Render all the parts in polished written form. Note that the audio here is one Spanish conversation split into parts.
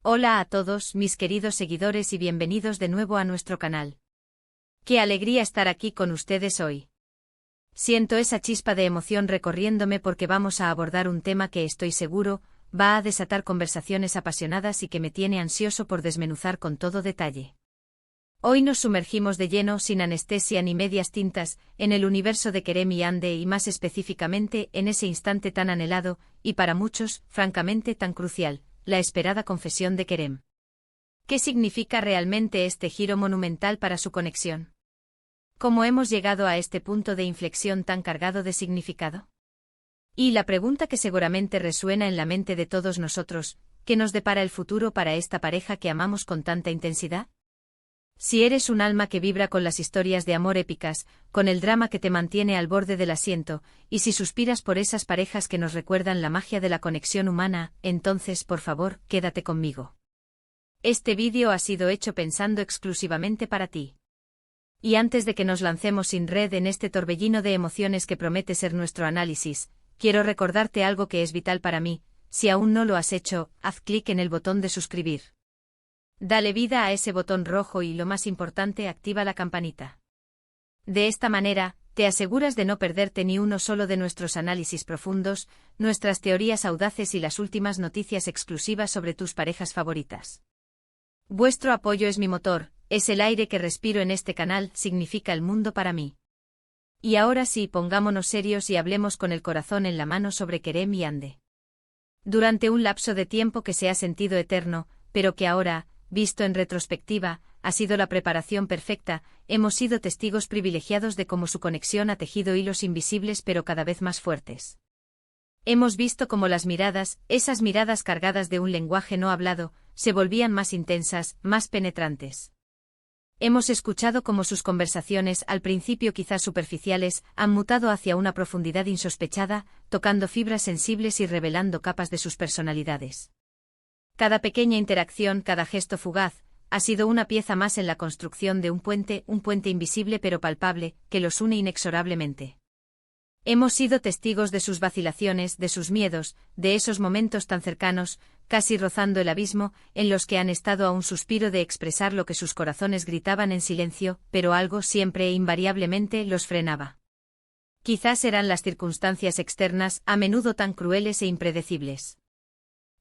Hola a todos, mis queridos seguidores y bienvenidos de nuevo a nuestro canal. Qué alegría estar aquí con ustedes hoy. Siento esa chispa de emoción recorriéndome porque vamos a abordar un tema que estoy seguro va a desatar conversaciones apasionadas y que me tiene ansioso por desmenuzar con todo detalle. Hoy nos sumergimos de lleno, sin anestesia ni medias tintas, en el universo de Kerem y Ande y más específicamente en ese instante tan anhelado, y para muchos, francamente tan crucial, la esperada confesión de Kerem. ¿Qué significa realmente este giro monumental para su conexión? ¿Cómo hemos llegado a este punto de inflexión tan cargado de significado? Y la pregunta que seguramente resuena en la mente de todos nosotros, ¿qué nos depara el futuro para esta pareja que amamos con tanta intensidad? Si eres un alma que vibra con las historias de amor épicas, con el drama que te mantiene al borde del asiento, y si suspiras por esas parejas que nos recuerdan la magia de la conexión humana, entonces, por favor, quédate conmigo. Este vídeo ha sido hecho pensando exclusivamente para ti. Y antes de que nos lancemos sin red en este torbellino de emociones que promete ser nuestro análisis, quiero recordarte algo que es vital para mí. Si aún no lo has hecho, haz clic en el botón de suscribir. Dale vida a ese botón rojo y, lo más importante, activa la campanita. De esta manera, te aseguras de no perderte ni uno solo de nuestros análisis profundos, nuestras teorías audaces y las últimas noticias exclusivas sobre tus parejas favoritas. Vuestro apoyo es mi motor, es el aire que respiro en este canal, significa el mundo para mí. Y ahora sí, pongámonos serios y hablemos con el corazón en la mano sobre Kerem y Ande. Durante un lapso de tiempo que se ha sentido eterno, pero que ahora, visto en retrospectiva, ha sido la preparación perfecta, hemos sido testigos privilegiados de cómo su conexión ha tejido hilos invisibles pero cada vez más fuertes. Hemos visto cómo las miradas, esas miradas cargadas de un lenguaje no hablado, se volvían más intensas, más penetrantes. Hemos escuchado cómo sus conversaciones, al principio quizás superficiales, han mutado hacia una profundidad insospechada, tocando fibras sensibles y revelando capas de sus personalidades. Cada pequeña interacción, cada gesto fugaz, ha sido una pieza más en la construcción de un puente invisible pero palpable, que los une inexorablemente. Hemos sido testigos de sus vacilaciones, de sus miedos, de esos momentos tan cercanos, casi rozando el abismo, en los que han estado a un suspiro de expresar lo que sus corazones gritaban en silencio, pero algo siempre e invariablemente los frenaba. Quizás eran las circunstancias externas, a menudo tan crueles e impredecibles.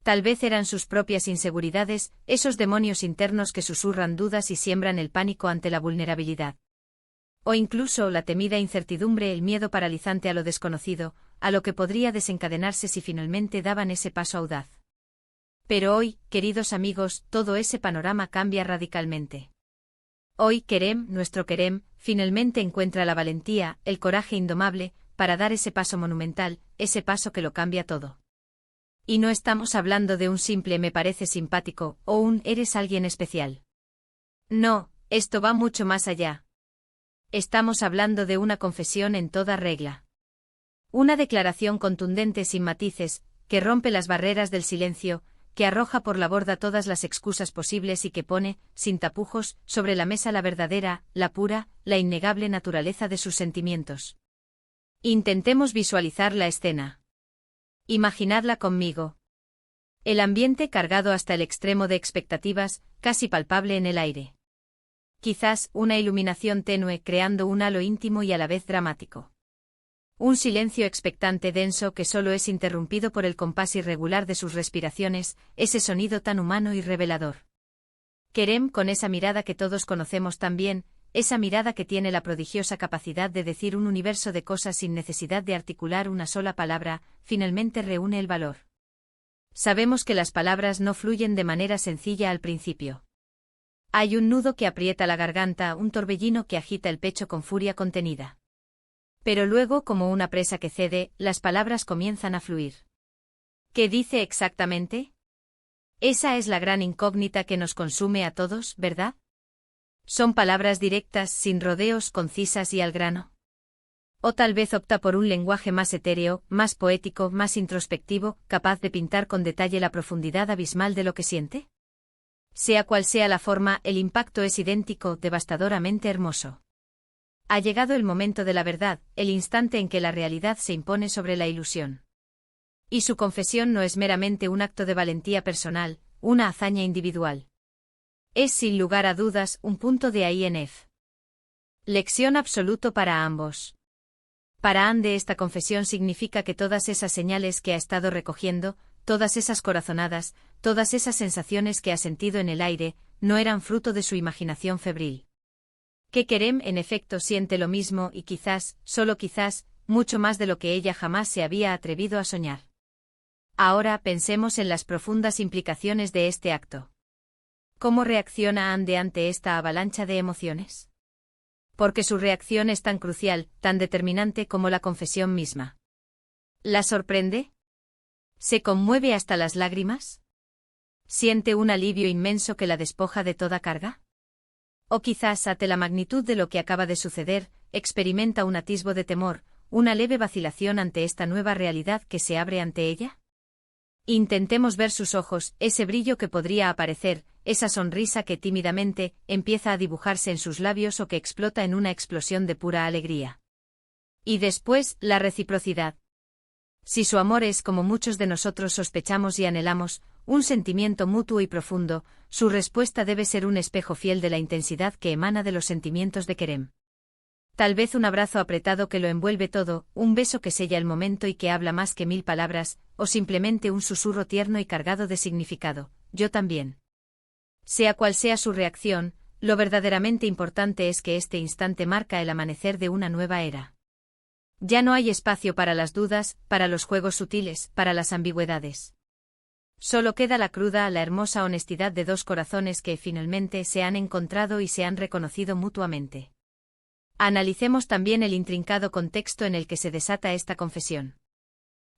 Tal vez eran sus propias inseguridades, esos demonios internos que susurran dudas y siembran el pánico ante la vulnerabilidad. O incluso la temida incertidumbre, el miedo paralizante a lo desconocido, a lo que podría desencadenarse si finalmente daban ese paso audaz. Pero hoy, queridos amigos, todo ese panorama cambia radicalmente. Hoy Kerem, nuestro Kerem, finalmente encuentra la valentía, el coraje indomable, para dar ese paso monumental, ese paso que lo cambia todo. Y no estamos hablando de un simple me parece simpático, o un eres alguien especial. No, esto va mucho más allá. Estamos hablando de una confesión en toda regla. Una declaración contundente sin matices, que rompe las barreras del silencio, que arroja por la borda todas las excusas posibles y que pone, sin tapujos, sobre la mesa la verdadera, la pura, la innegable naturaleza de sus sentimientos. Intentemos visualizar la escena. Imaginadla conmigo. El ambiente cargado hasta el extremo de expectativas, casi palpable en el aire. Quizás una iluminación tenue creando un halo íntimo y a la vez dramático. Un silencio expectante denso que solo es interrumpido por el compás irregular de sus respiraciones, ese sonido tan humano y revelador. Kerem, con esa mirada que todos conocemos tan bien, esa mirada que tiene la prodigiosa capacidad de decir un universo de cosas sin necesidad de articular una sola palabra, finalmente reúne el valor. Sabemos que las palabras no fluyen de manera sencilla al principio. Hay un nudo que aprieta la garganta, un torbellino que agita el pecho con furia contenida. Pero luego, como una presa que cede, las palabras comienzan a fluir. ¿Qué dice exactamente? Esa es la gran incógnita que nos consume a todos, ¿verdad? ¿Son palabras directas, sin rodeos, concisas y al grano? ¿O tal vez opta por un lenguaje más etéreo, más poético, más introspectivo, capaz de pintar con detalle la profundidad abismal de lo que siente? Sea cual sea la forma, el impacto es idéntico, devastadoramente hermoso. Ha llegado el momento de la verdad, el instante en que la realidad se impone sobre la ilusión. Y su confesión no es meramente un acto de valentía personal, una hazaña individual. Es sin lugar a dudas un punto de INF. Lección absoluto para ambos. Para Ande esta confesión significa que todas esas señales que ha estado recogiendo, todas esas corazonadas, todas esas sensaciones que ha sentido en el aire, no eran fruto de su imaginación febril. Que Kerem en efecto siente lo mismo y quizás, solo quizás, mucho más de lo que ella jamás se había atrevido a soñar. Ahora pensemos en las profundas implicaciones de este acto. ¿Cómo reacciona Ande ante esta avalancha de emociones? Porque su reacción es tan crucial, tan determinante como la confesión misma. ¿La sorprende? ¿Se conmueve hasta las lágrimas? ¿Siente un alivio inmenso que la despoja de toda carga? O quizás, ante la magnitud de lo que acaba de suceder, experimenta un atisbo de temor, una leve vacilación ante esta nueva realidad que se abre ante ella. Intentemos ver sus ojos, ese brillo que podría aparecer, esa sonrisa que tímidamente empieza a dibujarse en sus labios o que explota en una explosión de pura alegría. Y después, la reciprocidad. Si su amor es, como muchos de nosotros sospechamos y anhelamos, un sentimiento mutuo y profundo, su respuesta debe ser un espejo fiel de la intensidad que emana de los sentimientos de Kerem. Tal vez un abrazo apretado que lo envuelve todo, un beso que sella el momento y que habla más que 1000 palabras, o simplemente un susurro tierno y cargado de significado, yo también. Sea cual sea su reacción, lo verdaderamente importante es que este instante marca el amanecer de una nueva era. Ya no hay espacio para las dudas, para los juegos sutiles, para las ambigüedades. Solo queda la cruda, la hermosa honestidad de dos corazones que finalmente se han encontrado y se han reconocido mutuamente. Analicemos también el intrincado contexto en el que se desata esta confesión.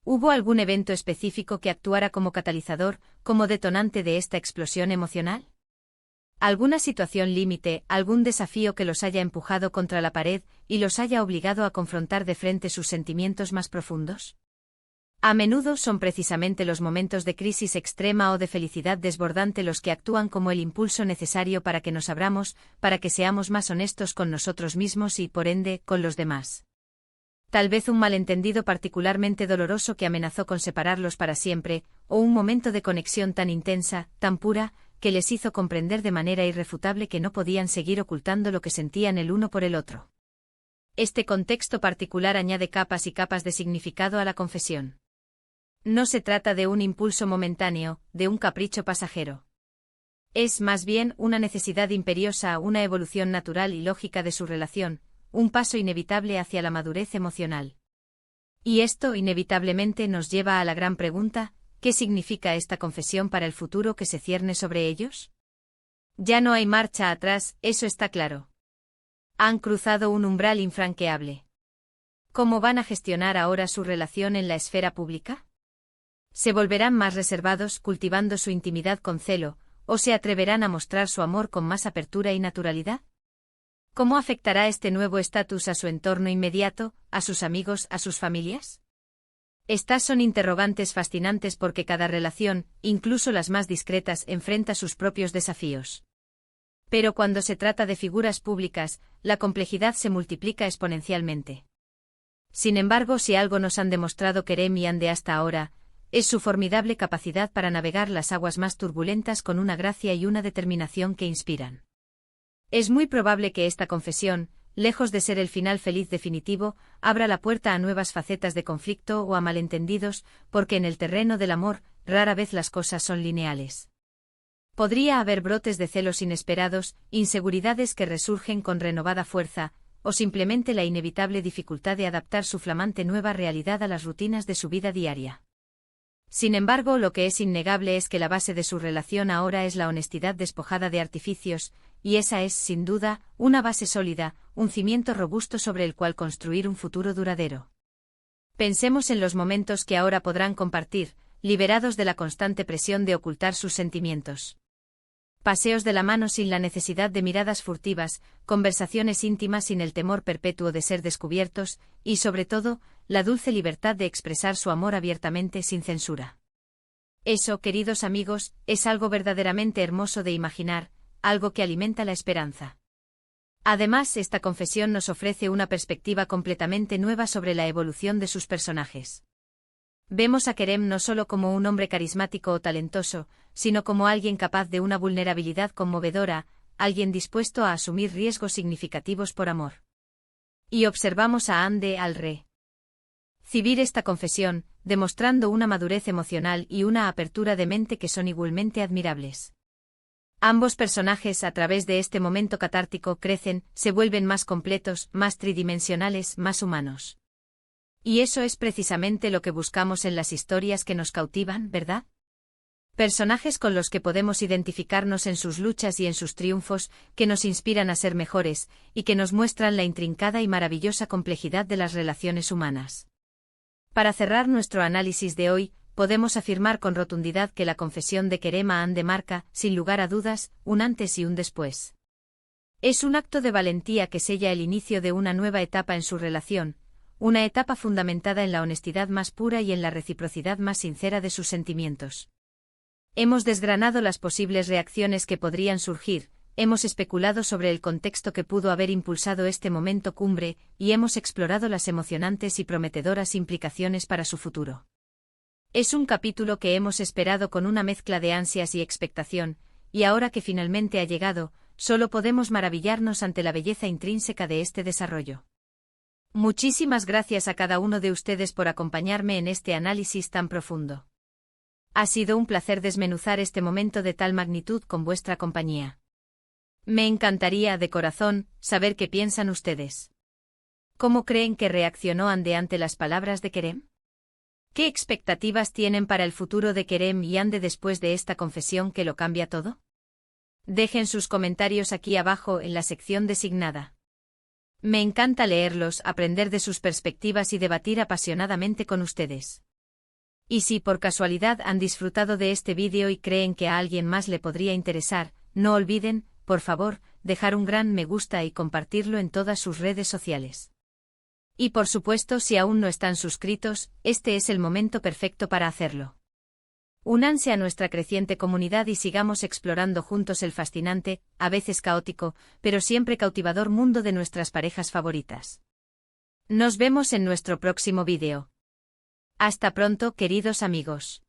¿Hubo algún evento específico que actuara como catalizador, como detonante de esta explosión emocional? ¿Alguna situación límite, algún desafío que los haya empujado contra la pared y los haya obligado a confrontar de frente sus sentimientos más profundos? A menudo son precisamente los momentos de crisis extrema o de felicidad desbordante los que actúan como el impulso necesario para que nos abramos, para que seamos más honestos con nosotros mismos y, por ende, con los demás. Tal vez un malentendido particularmente doloroso que amenazó con separarlos para siempre, o un momento de conexión tan intensa, tan pura, que les hizo comprender de manera irrefutable que no podían seguir ocultando lo que sentían el uno por el otro. Este contexto particular añade capas y capas de significado a la confesión. No se trata de un impulso momentáneo, de un capricho pasajero. Es más bien una necesidad imperiosa, una evolución natural y lógica de su relación, un paso inevitable hacia la madurez emocional. Y esto inevitablemente nos lleva a la gran pregunta, ¿qué significa esta confesión para el futuro que se cierne sobre ellos? Ya no hay marcha atrás, eso está claro. Han cruzado un umbral infranqueable. ¿Cómo van a gestionar ahora su relación en la esfera pública? ¿Se volverán más reservados, cultivando su intimidad con celo, o se atreverán a mostrar su amor con más apertura y naturalidad? ¿Cómo afectará este nuevo estatus a su entorno inmediato, a sus amigos, a sus familias? Estas son interrogantes fascinantes porque cada relación, incluso las más discretas, enfrenta sus propios desafíos. Pero cuando se trata de figuras públicas, la complejidad se multiplica exponencialmente. Sin embargo, si algo nos han demostrado Kerem y Ande hasta ahora, es su formidable capacidad para navegar las aguas más turbulentas con una gracia y una determinación que inspiran. Es muy probable que esta confesión, lejos de ser el final feliz definitivo, abra la puerta a nuevas facetas de conflicto o a malentendidos, porque en el terreno del amor, rara vez las cosas son lineales. Podría haber brotes de celos inesperados, inseguridades que resurgen con renovada fuerza, o simplemente la inevitable dificultad de adaptar su flamante nueva realidad a las rutinas de su vida diaria. Sin embargo, lo que es innegable es que la base de su relación ahora es la honestidad despojada de artificios, y esa es, sin duda, una base sólida, un cimiento robusto sobre el cual construir un futuro duradero. Pensemos en los momentos que ahora podrán compartir, liberados de la constante presión de ocultar sus sentimientos. Paseos de la mano sin la necesidad de miradas furtivas, conversaciones íntimas sin el temor perpetuo de ser descubiertos, y sobre todo, la dulce libertad de expresar su amor abiertamente sin censura. Eso, queridos amigos, es algo verdaderamente hermoso de imaginar, algo que alimenta la esperanza. Además, esta confesión nos ofrece una perspectiva completamente nueva sobre la evolución de sus personajes. Vemos a Kerem no solo como un hombre carismático o talentoso, sino como alguien capaz de una vulnerabilidad conmovedora, alguien dispuesto a asumir riesgos significativos por amor. Y observamos a Anne al recibir esta confesión, demostrando una madurez emocional y una apertura de mente que son igualmente admirables. Ambos personajes, a través de este momento catártico, crecen, se vuelven más completos, más tridimensionales, más humanos. Y eso es precisamente lo que buscamos en las historias que nos cautivan, ¿verdad? Personajes con los que podemos identificarnos en sus luchas y en sus triunfos, que nos inspiran a ser mejores, y que nos muestran la intrincada y maravillosa complejidad de las relaciones humanas. Para cerrar nuestro análisis de hoy, podemos afirmar con rotundidad que la confesión de Kerem a Anne marca, sin lugar a dudas, un antes y un después. Es un acto de valentía que sella el inicio de una nueva etapa en su relación, una etapa fundamentada en la honestidad más pura y en la reciprocidad más sincera de sus sentimientos. Hemos desgranado las posibles reacciones que podrían surgir, hemos especulado sobre el contexto que pudo haber impulsado este momento cumbre, y hemos explorado las emocionantes y prometedoras implicaciones para su futuro. Es un capítulo que hemos esperado con una mezcla de ansias y expectación, y ahora que finalmente ha llegado, solo podemos maravillarnos ante la belleza intrínseca de este desarrollo. Muchísimas gracias a cada uno de ustedes por acompañarme en este análisis tan profundo. Ha sido un placer desmenuzar este momento de tal magnitud con vuestra compañía. Me encantaría, de corazón, saber qué piensan ustedes. ¿Cómo creen que reaccionó Anne ante las palabras de Kerem? ¿Qué expectativas tienen para el futuro de Kerem y Anne después de esta confesión que lo cambia todo? Dejen sus comentarios aquí abajo en la sección designada. Me encanta leerlos, aprender de sus perspectivas y debatir apasionadamente con ustedes. Y si por casualidad han disfrutado de este vídeo y creen que a alguien más le podría interesar, no olviden, por favor, dejar un gran me gusta y compartirlo en todas sus redes sociales. Y por supuesto, si aún no están suscritos, este es el momento perfecto para hacerlo. Únanse a nuestra creciente comunidad y sigamos explorando juntos el fascinante, a veces caótico, pero siempre cautivador mundo de nuestras parejas favoritas. Nos vemos en nuestro próximo vídeo. Hasta pronto, queridos amigos.